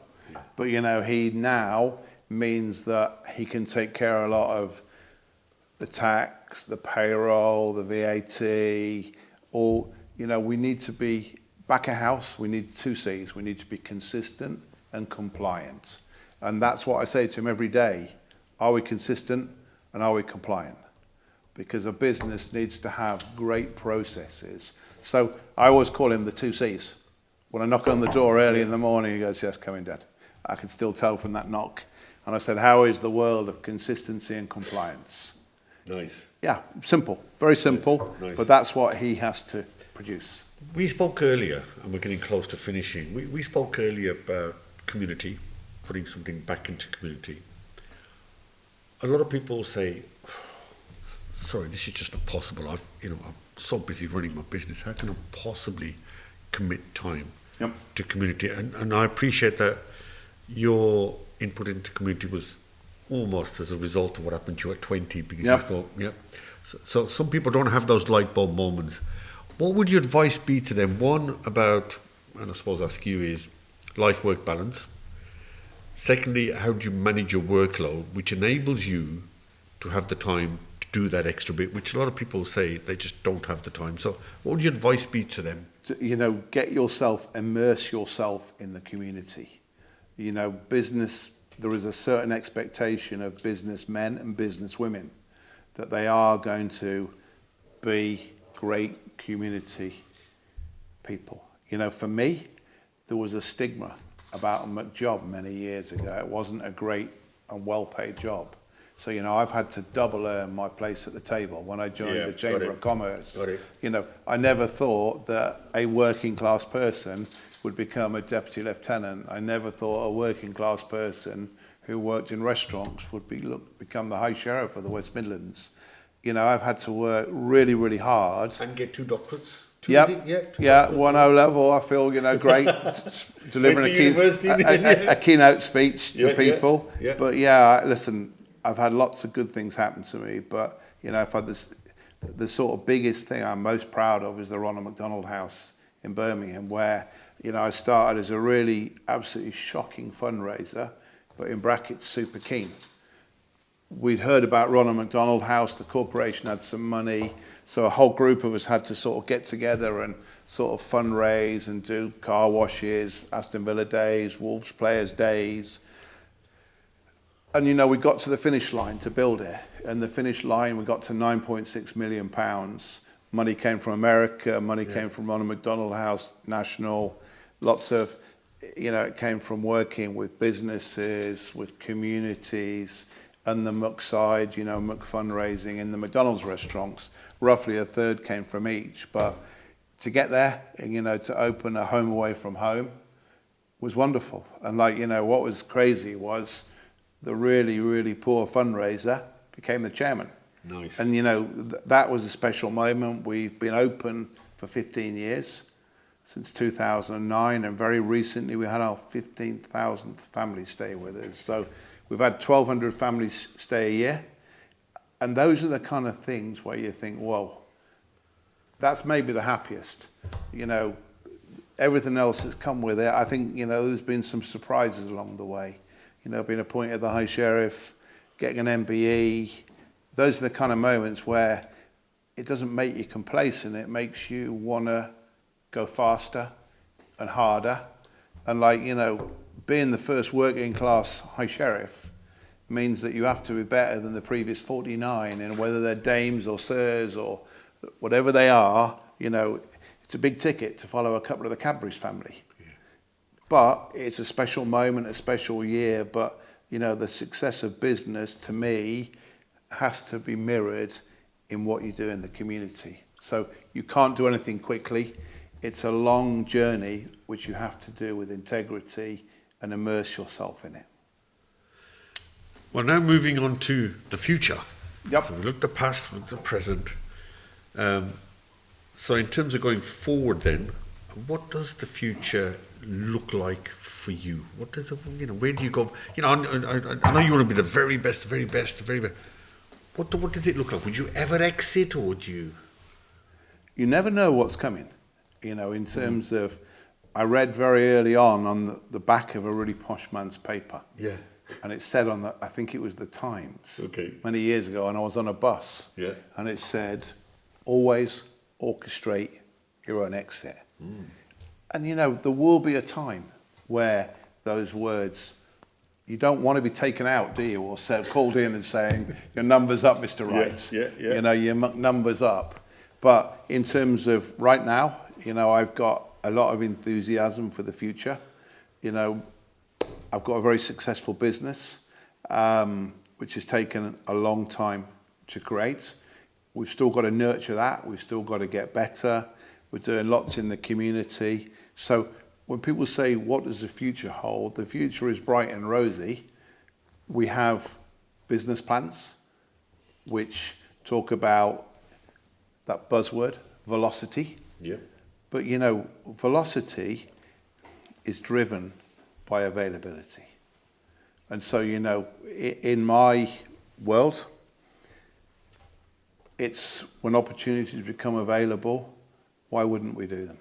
But, he now means that he can take care of a lot of the tax, the payroll, the VAT, all, we need to be back of house. We need 2 C's. We need to be consistent and compliant. And that's what I say to him every day. Are we consistent and are we compliant? Because a business needs to have great processes. So I always call him the 2 C's. When I knock on the door early in the morning, he goes, yes, come in, Dad. I can still tell from that knock. And I said, how is the world of consistency and compliance? Nice. Yeah, simple, very simple, Nice. But that's what he has to produce. We spoke earlier, and we're getting close to finishing. We spoke earlier about community, putting something back into community. A lot of people say, sorry, this is just not possible. I'm so busy running my business. How can I possibly commit time to community? And I appreciate that your input into community was almost as a result of what happened to you at 20, because you thought, So some people don't have those light bulb moments. What would your advice be to them? One, about, and I suppose ask you, is life-work balance. Secondly, how do you manage your workload, which enables you to have the time to do that extra bit, which a lot of people say they just don't have the time. So what would your advice be to them? Get yourself, immerse yourself in the community. Business, there is a certain expectation of businessmen and businesswomen that they are going to be great community people. For me, there was a stigma about a job many years ago. It wasn't a great and well-paid job. So, I've had to double earn my place at the table when I joined the Chamber of Commerce. I never thought that a working class person would become a deputy lieutenant. I never thought a working class person who worked in restaurants would become the high sheriff of the West Midlands. I've had to work really, really hard. And get 2 doctorates. One O level. I feel great delivering a keynote speech to people. But listen, I've had lots of good things happen to me. But I've had the sort of biggest thing I'm most proud of is the Ronald McDonald House in Birmingham, where I started as a really absolutely shocking fundraiser, but in brackets super keen. We'd heard about Ronald McDonald House, the corporation had some money, so a whole group of us had to sort of get together and sort of fundraise and do car washes, Aston Villa days, Wolves players days. And we got to the finish line to build it, and the finish line we got to £9.6 million. Money came from America, money came from Ronald McDonald House, national, lots of, it came from working with businesses, with communities, and the Muck side, Muck fundraising in the McDonald's restaurants. Roughly a third came from each. But to get there, and, to open a home away from home was wonderful. And what was crazy was the really, really poor fundraiser became the chairman. Nice. And, that was a special moment. We've been open for 15 years, since 2009. And very recently, we had our 15,000th family stay with us. So we've had 1,200 families stay a year. And those are the kind of things where you think, whoa, that's maybe the happiest. everything else that's come with it, I think, there's been some surprises along the way. Being appointed the High Sheriff, getting an MBE, those are the kind of moments where it doesn't make you complacent, it makes you want to go faster and harder. And being the first working class High Sheriff means that you have to be better than the previous 49, and whether they're dames or sirs or whatever they are, it's a big ticket to follow a couple of the Cadbury's family. Yeah. But it's a special moment, a special year, but the success of business to me has to be mirrored in what you do in the community. So you can't do anything quickly. It's a long journey which you have to do with integrity and immerse yourself in it. Well, now moving on to the future. Yep. So we look at the past, we look at the present. So in terms of going forward then, what does the future look like for you? What does where do you go? I know you want to be the very best, the very best, the very best. What does it look like? Would you ever exit, or would you? You never know what's coming. In terms of, I read very early on the back of a really posh man's paper. Yeah. And it said I think it was the Times. Okay. Many years ago, and I was on a bus. Yeah. And it said, always orchestrate your own exit. Mm. And there will be a time where those words, you don't want to be taken out, do you? Or called in and saying, your number's up, Mr. Wright. Yeah. Your number's up. But in terms of right now, I've got a lot of enthusiasm for the future. I've got a very successful business, which has taken a long time to create. We've still got to nurture that. We've still got to get better. We're doing lots in the community. So when people say, what does the future hold? The future is bright and rosy. We have business plans, which talk about that buzzword, velocity. Yeah. But velocity is driven by availability. And so, in my world, it's when opportunities become available, why wouldn't we do them?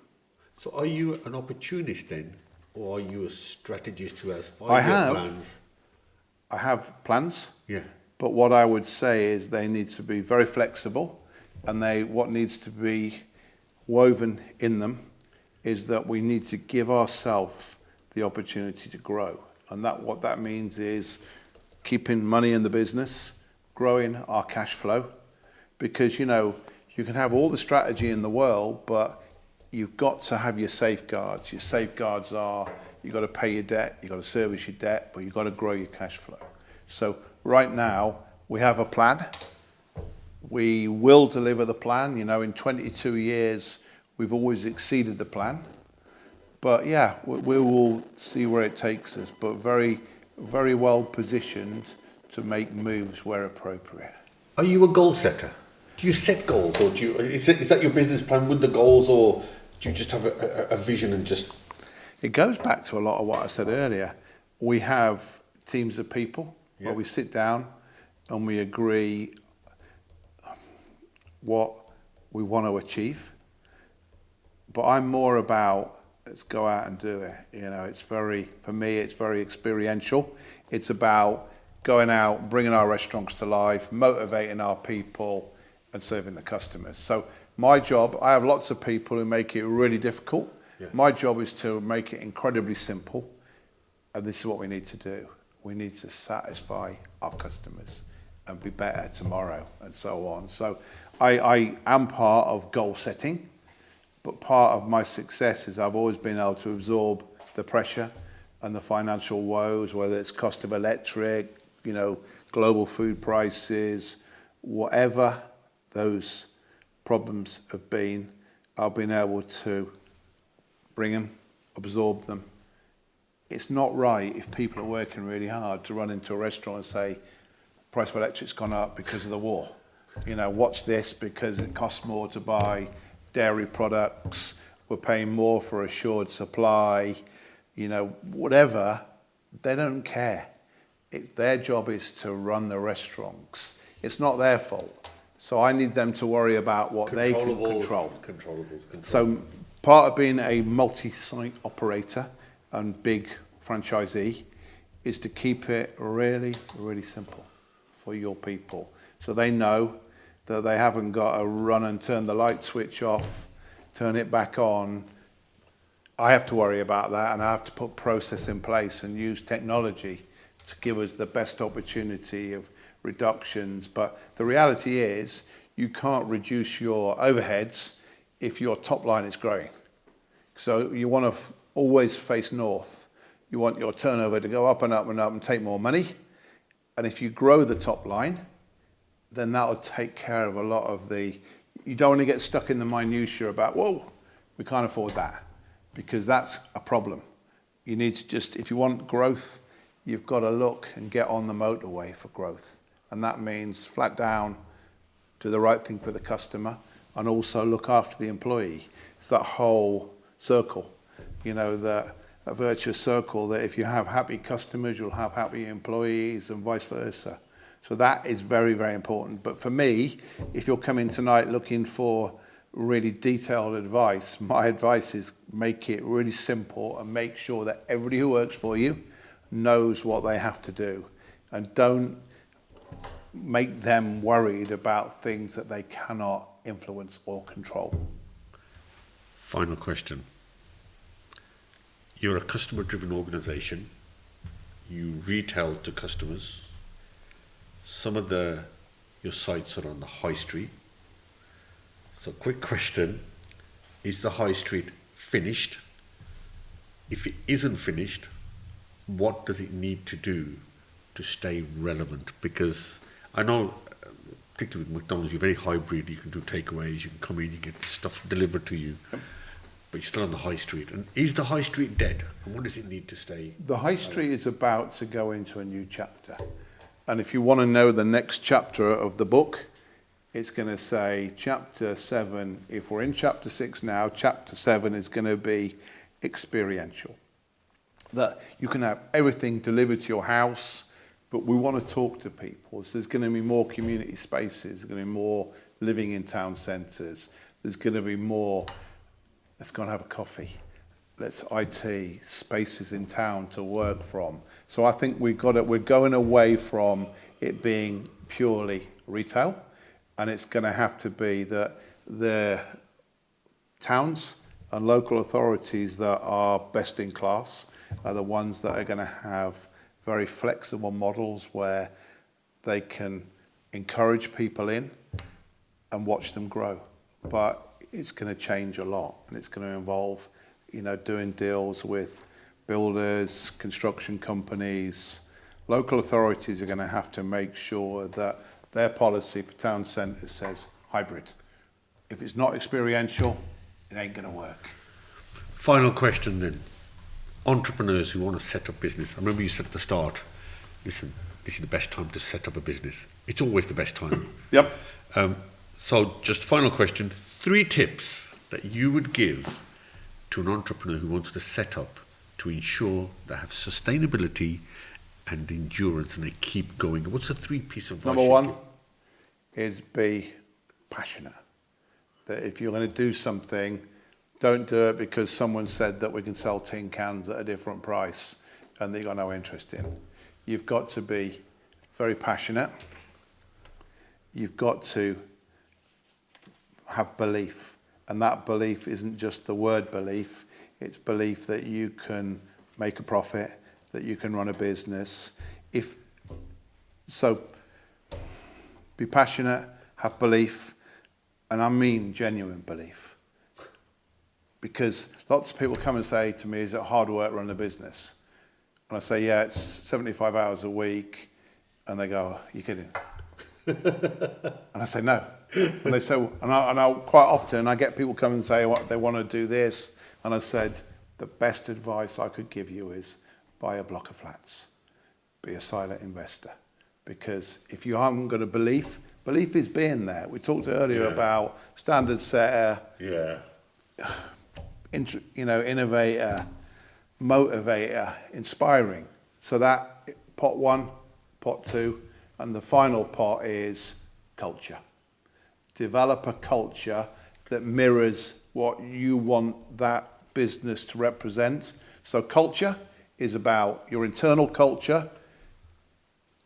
So are you an opportunist then, or are you a strategist who has 5-year plans? I have plans. Yeah. But what I would say is they need to be very flexible, and what needs to be woven in them is that we need to give ourselves the opportunity to grow. And what that means is keeping money in the business, growing our cash flow, because you can have all the strategy in the world, but you've got to have your safeguards. Your safeguards are, you've got to pay your debt, you've got to service your debt, but you've got to grow your cash flow. So right now we have a plan. We will deliver the plan. In 22 years we've always exceeded the plan. But yeah, we will see where it takes us, but very, very well positioned to make moves where appropriate. Are you a goal setter? Do you set goals, or is that your business plan with the goals, or do you just have a vision and just? It goes back to a lot of what I said earlier. We have teams of people where we sit down and we agree what we want to achieve. But I'm more about, let's go out and do it. For me, it's very experiential. It's about going out, bringing our restaurants to life, motivating our people, and serving the customers. So my job, I have lots of people who make it really difficult. Yeah. My job is to make it incredibly simple. And this is what we need to do. We need to satisfy our customers and be better tomorrow, and so on. So I am part of goal setting. But part of my success is I've always been able to absorb the pressure and the financial woes, whether it's cost of electric, global food prices, whatever those problems have been, I've been able to bring them, absorb them. It's not right if people are working really hard to run into a restaurant and say, price of electric's gone up because of the war. Watch this because it costs more to buy dairy products, we're paying more for assured supply, whatever. They don't care. Their job is to run the restaurants. It's not their fault. So I need them to worry about what they can control. Controllables. So part of being a multi-site operator and big franchisee is to keep it really, really simple for your people. So they know that they haven't got to run and turn the light switch off, turn it back on. I have to worry about that, and I have to put process in place and use technology to give us the best opportunity of reductions. But the reality is you can't reduce your overheads if your top line is growing. So you want to always face north. You want your turnover to go up and up and up and take more money. And if you grow the top line, then that'll take care of a lot of you don't want to get stuck in the minutiae about, whoa, we can't afford that, because that's a problem. You need to if you want growth, you've got to look and get on the motorway for growth. And that means flat down, do the right thing for the customer, and also look after the employee. It's that whole circle, a virtuous circle, that if you have happy customers, you'll have happy employees, and vice versa. So that is very, very important. But for me, if you're coming tonight looking for really detailed advice, my advice is make it really simple and make sure that everybody who works for you knows what they have to do, and don't make them worried about things that they cannot influence or control. Final question. You're a customer-driven organization. You retail to customers. Some of your sites are on the high street. So quick question, is the high street finished? If it isn't finished, what does it need to do to stay relevant? Because I know, particularly with McDonald's, you're very hybrid. You can do takeaways, you can come in, you get stuff delivered to you, but you're still on the high street. And is the high street dead? And what does it need to stay? The high street is about to go into a new chapter. And if you want to know the next chapter of the book, it's going to say chapter 7. If we're in chapter 6 now, chapter 7 is going to be experiential. That you can have everything delivered to your house, but we want to talk to people. So there's going to be more community spaces, there's going to be more living in town centres, there's going to be more, let's go and have a coffee. Let's IT spaces in town to work from. So I think we're going away from it being purely retail, and it's going to have to be that the towns and local authorities that are best in class are the ones that are going to have very flexible models where they can encourage people in and watch them grow. But it's going to change a lot, and it's going to involve doing deals with builders, construction companies. Local authorities are going to have to make sure that their policy for town centres says hybrid. If it's not experiential, it ain't going to work. Final question then. Entrepreneurs who want to set up business. I remember you said at the start, listen, this is the best time to set up a business. It's always the best time. Yep. So just final question. 3 tips that you would give to an entrepreneur who wants to set up to ensure they have sustainability and endurance and they keep going. What's the 3 pieces of advice? Number 1 is be passionate. That if you're going to do something, don't do it because someone said that we can sell tin cans at a different price and that you've got no interest in. You've got to be very passionate. You've got to have belief. And that belief isn't just the word belief, it's belief that you can make a profit, that you can run a business. So be passionate, have belief, and I mean genuine belief. Because lots of people come and say to me, is it hard work running a business? And I say, yeah, it's 75 hours a week. And they go, you're kidding. And I say, no. And they say, and I quite often I get people come and say what they want to do this, and I said the best advice I could give you is buy a block of flats, be a silent investor, because if you haven't got a belief is being there. We talked earlier about standard setter, innovator, motivator, inspiring. So that pot 1, pot 2, and the final pot is culture. Develop a culture that mirrors what you want that business to represent. So culture is about your internal culture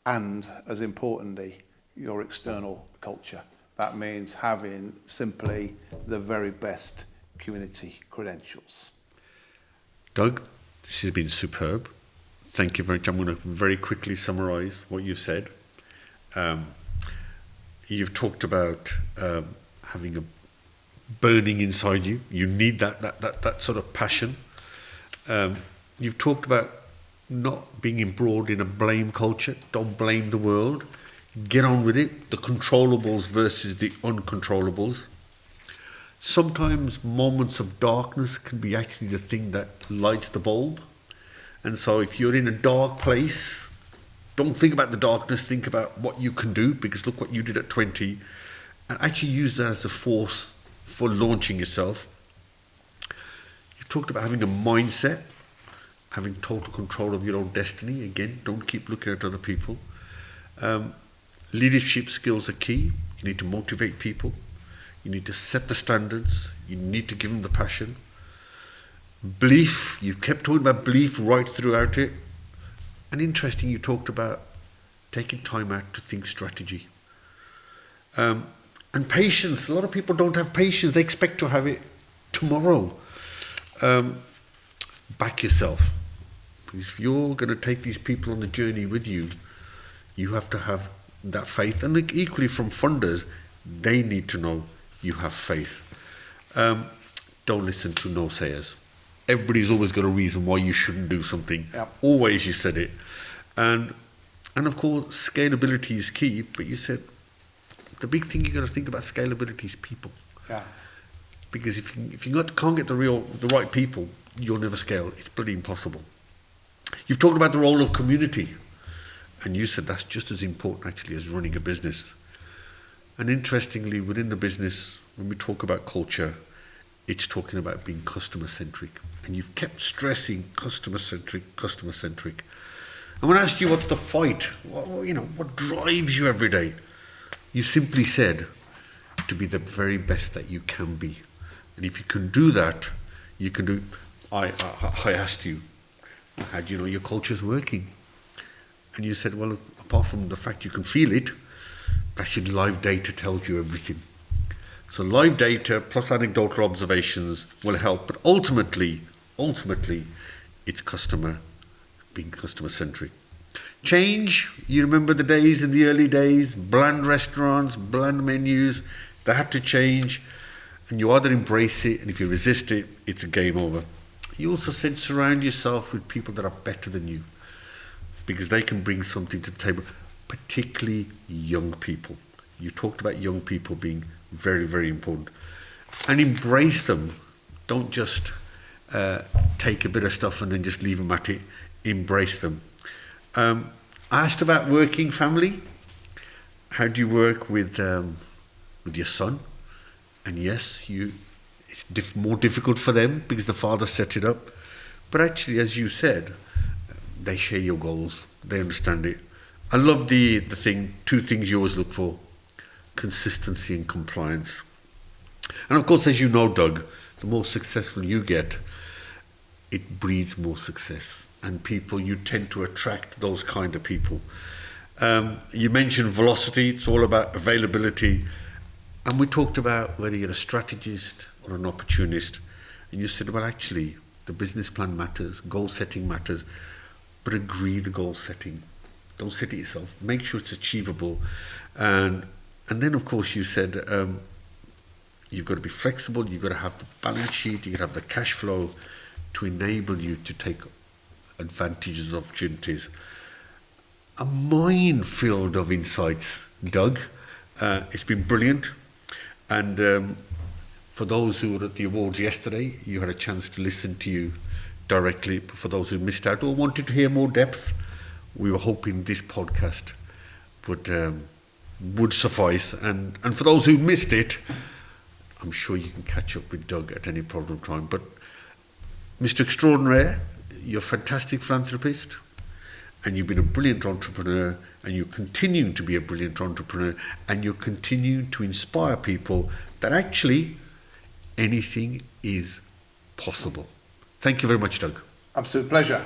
and, as importantly, your external culture. That means having simply the very best community credentials. Doug, this has been superb. Thank you very much. I'm going to very quickly summarise what you've said. You've talked about having a burning inside you. You need that sort of passion. You've talked about not being embroiled in a blame culture. Don't blame the world. Get on with it. The controllables versus the uncontrollables. Sometimes moments of darkness can be actually the thing that lights the bulb. And so if you're in a dark place, don't think about the darkness, think about what you can do, because look what you did at 20, and actually use that as a force for launching yourself. You've talked about having a mindset, having total control of your own destiny. Again, don't keep looking at other people. Leadership skills are key. You need to motivate people. You need to set the standards. You need to give them the passion. Belief, you kept talking about belief right throughout it. And interesting, you talked about taking time out to think strategy. And patience, a lot of people don't have patience. They expect to have it tomorrow. Back yourself. Because if you're going to take these people on the journey with you, you have to have that faith. And equally from funders, they need to know you have faith. Don't listen to no-sayers. Everybody's always got a reason why you shouldn't do something. Yep. Always you said it. And of course, scalability is key, but you said the big thing you got to think about scalability is people. Yeah. Because if you can't get the right people, you'll never scale. It's bloody impossible. You've talked about the role of community, and you said that's just as important actually as running a business. And interestingly, within the business, when we talk about culture, it's talking about being customer-centric. And you've kept stressing customer-centric, customer-centric. And when I asked you what's the fight, what drives you every day, you simply said to be the very best that you can be. And if you can do that, you can do. I asked you, how do you know your culture's working? And you said, well, apart from the fact you can feel it, actually live data tells you everything. So live data plus anecdotal observations will help, but ultimately, it's being customer-centric. Change, you remember the days in the early days, bland restaurants, bland menus, they had to change, and you either embrace it, and if you resist it, it's a game over. You also said surround yourself with people that are better than you, because they can bring something to the table, particularly young people. You talked about young people being very, very important. And embrace them. Don't just take a bit of stuff and then just leave them at it. Embrace them. I asked about working family. How do you work with your son? And yes, it's more difficult for them because the father set it up. But actually, as you said, they share your goals. They understand it. I love the two things you always look for: consistency and compliance. And of course, as you know, Doug, the more successful you get, it breeds more success. And you tend to attract those kind of people. You mentioned velocity, it's all about availability. And we talked about whether you're a strategist or an opportunist. And you said, well, actually, the business plan matters, goal setting matters, but agree the goal setting. Don't set it yourself. Make sure it's achievable. And then, of course, you said you've got to be flexible, you've got to have the balance sheet, you've got to have the cash flow to enable you to take advantages of opportunities. A minefield of insights, Doug. It's been brilliant. And for those who were at the awards yesterday, you had a chance to listen to you directly. But for those who missed out or wanted to hear more depth, we were hoping this podcast would suffice. And for those who missed it, I'm sure you can catch up with Doug at any problem time. But Mr. Extraordinaire, you're a fantastic philanthropist, and you've been a brilliant entrepreneur, and you're continuing to be a brilliant entrepreneur, and you're continuing to inspire people that actually anything is possible. Thank you very much, Doug. Absolute pleasure.